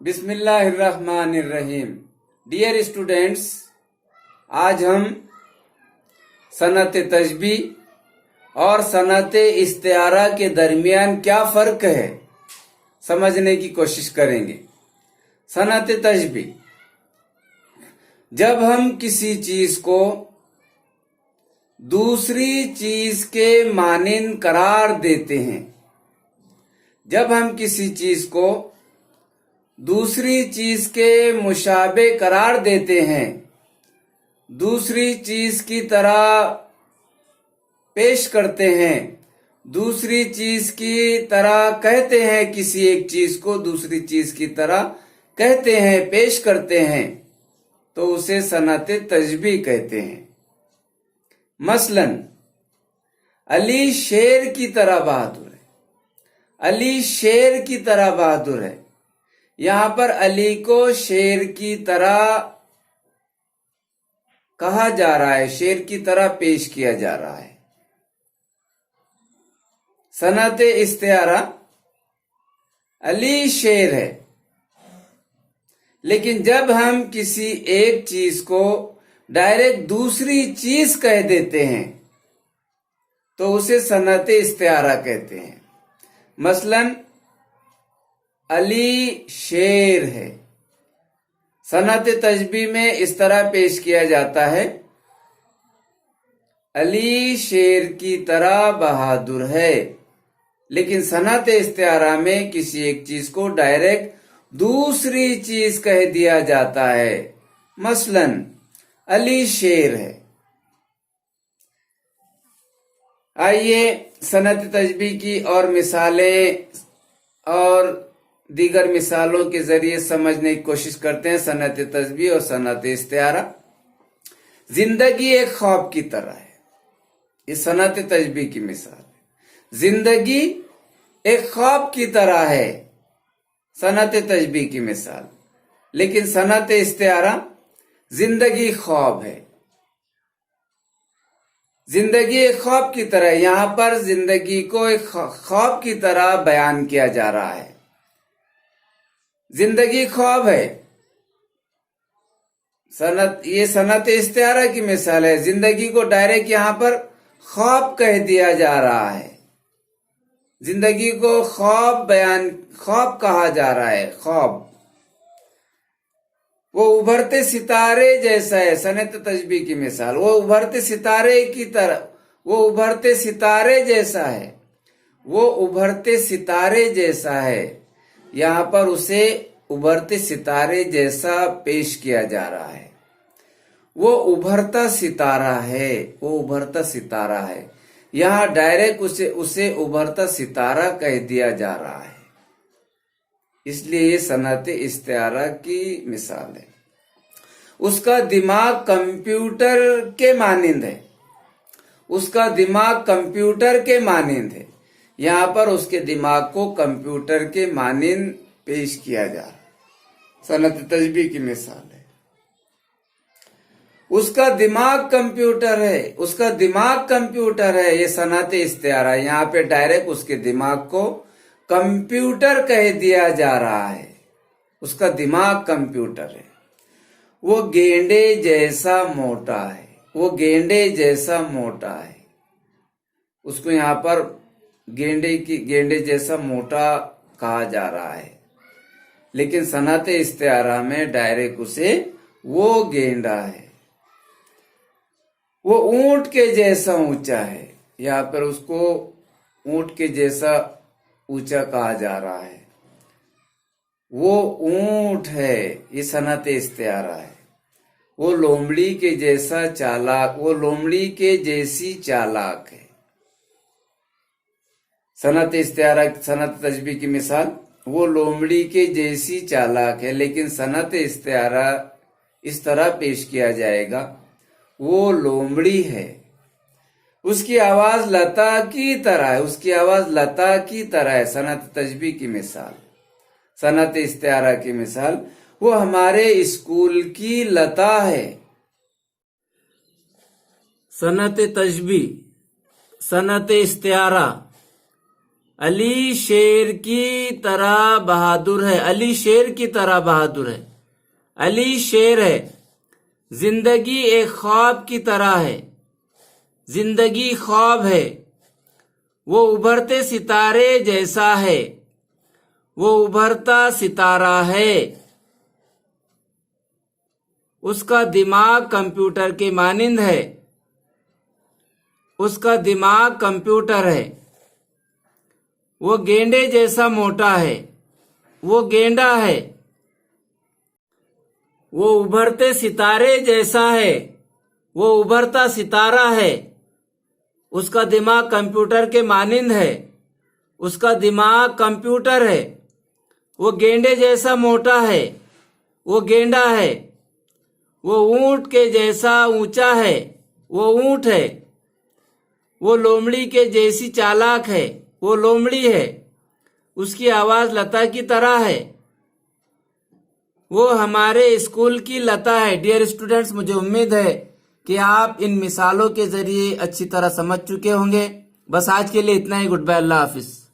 بسم اللہ الرحمن الرحیم۔ ڈیئر اسٹوڈینٹس، آج ہم صنعت تشبیہ اور صنعت استعارہ کے درمیان کیا فرق ہے سمجھنے کی کوشش کریں گے۔ صنعت تشبیہ، جب ہم کسی چیز کو دوسری چیز کے مانند قرار دیتے ہیں، جب ہم کسی چیز کو دوسری چیز کے مشابہ قرار دیتے ہیں، دوسری چیز کی طرح پیش کرتے ہیں، دوسری چیز کی طرح کہتے ہیں، کسی ایک چیز کو دوسری چیز کی طرح کہتے ہیں، پیش کرتے ہیں، تو اسے صنعت تشبیہ کہتے ہیں۔ مثلا علی شیر کی طرح بہادر ہے، علی شیر کی طرح بہادر ہے۔ یہاں پر علی کو شیر کی طرح کہا جا رہا ہے، شیر کی طرح پیش کیا جا رہا ہے۔ صنعت استعارہ، علی شیر ہے، لیکن جب ہم کسی ایک چیز کو ڈائریکٹ دوسری چیز کہہ دیتے ہیں تو اسے صنعت استعارہ کہتے ہیں۔ مثلا علی شیر ہے، صنعت تشبیہ میں اس طرح پیش کیا جاتا ہے، علی شیر کی طرح بہادر ہے، لیکن صنعت استعارہ میں کسی ایک چیز کو ڈائریکٹ دوسری چیز کہہ دیا جاتا ہے۔ مثلا علی شیر ہے۔ آئیے صنعت تشبیہ کی اور مثالیں اور دیگر مثالوں کے ذریعے سمجھنے کی کوشش کرتے ہیں صنعت تشبیہ اور صنعت استعارہ۔ زندگی ایک خواب کی طرح ہے، یہ صنعت تشبیہ کی مثال ہے۔ زندگی ایک خواب کی طرح ہے، صنعت تشبیہ کی مثال۔ لیکن صنعت استعارہ، زندگی خواب ہے، زندگی ایک خواب کی طرح ہے۔ یہاں پر زندگی کو ایک خواب کی طرح بیان کیا جا رہا ہے۔ زندگی خواب ہے، یہ صنعت استعارہ کی مثال ہے۔ زندگی کو ڈائریکٹ یہاں پر خواب کہہ دیا جا رہا ہے، زندگی کو خواب کہا جا رہا ہے، خواب۔ وہ ابھرتے ستارے جیسا ہے، صنعت تشبیہ کی مثال۔ وہ ابھرتے ستارے کی طرح، وہ ابھرتے ستارے جیسا ہے، وہ ابھرتے ستارے جیسا ہے۔ یہاں پر اسے ابھرتے ستارے جیسا پیش کیا جا رہا ہے۔ وہ ابھرتا ستارہ ہے، وہ ابھرتا ستارہ ہے۔ یہاں ڈائریکٹ اسے ابھرتا ستارہ کہہ دیا جا رہا ہے، اس لیے یہ صنعت استعارہ کی مثال ہے۔ اس کا دماغ کمپیوٹر کے مانند ہے، اس کا دماغ کمپیوٹر کے مانند ہے۔ یہاں پر اس کے دماغ کو کمپیوٹر کے مانند پیش کیا جا رہا ہے، صنعت تشبیہ کی مثال ہے۔ اس کا دماغ کمپیوٹر ہے، اس کا دماغ کمپیوٹر ہے، یہ صنعت استعارہ ہے۔ یہاں پہ ڈائریکٹ اس کے دماغ کو کمپیوٹر کہہ دیا جا رہا ہے، اس کا دماغ کمپیوٹر ہے۔ وہ گینڈے جیسا موٹا ہے، وہ گینڈے جیسا موٹا ہے۔ اس کو یہاں پر گینڈے جیسا موٹا کہا جا رہا ہے، لیکن صنعت استعارہ میں ڈائریکٹ اسے وہ گینڈا ہے۔ وہ اونٹ کے جیسا اونچا ہے، یہاں پر اس کو اونٹ کے جیسا اونچا کہا جا رہا ہے۔ وہ اونٹ ہے، یہ صنعت استعارہ ہے۔ وہ لومڑی کے جیسا چالاک، وہ لومڑی کے جیسی چالاک ہے۔ صنعت استعارہ، صنعت تشبیہ کی مثال، وہ لومڑی کے جیسی چالاک ہے، لیکن صنعت استعارہ اس طرح پیش کیا جائے گا، وہ لومڑی ہے، اس کی آواز لتا کی طرح ہے، اس کی آواز لتا کی طرح ہے۔ صنعت تشبیہ کی مثال، صنعت استعارہ کی مثال، وہ ہمارے اسکول کی لتا ہے۔ صنعت تشبیہ، صنعت استعارہ، علی شیر کی طرح بہادر ہے. علی شیر کی طرح بہادر ہے. علی شیر ہے. زندگی ایک خواب کی طرح ہے. زندگی خواب ہے. وہ ابھرتے ستارے جیسا ہے. وہ ابھرتا ستارہ ہے. اس کا دماغ کمپیوٹر کے مانند ہے. اس کا دماغ کمپیوٹر ہے. وہ گینڈے جیسا موٹا ہے. وہ گینڈا ہے. وہ ابھرتے ستارے جیسا ہے. وہ ابھرتا ستارہ ہے. اس کا دماغ کمپیوٹر کے مانند ہے. اس کا دماغ کمپیوٹر ہے. وہ گینڈے جیسا موٹا ہے. وہ گینڈا ہے. وہ اونٹ کے جیسا اونچا ہے. وہ اونٹ ہے. وہ لومڑی کے جیسی چالاک ہے. وہ لومڑی ہے. اس کی آواز لتا کی طرح ہے. وہ ہمارے اسکول کی لتا ہے. ڈیئر اسٹوڈنٹس، مجھے امید ہے کہ آپ ان مثالوں کے ذریعے اچھی طرح سمجھ چکے ہوں گے. بس آج کے لیے اتنا ہی. Good bye. اللہ حافظ.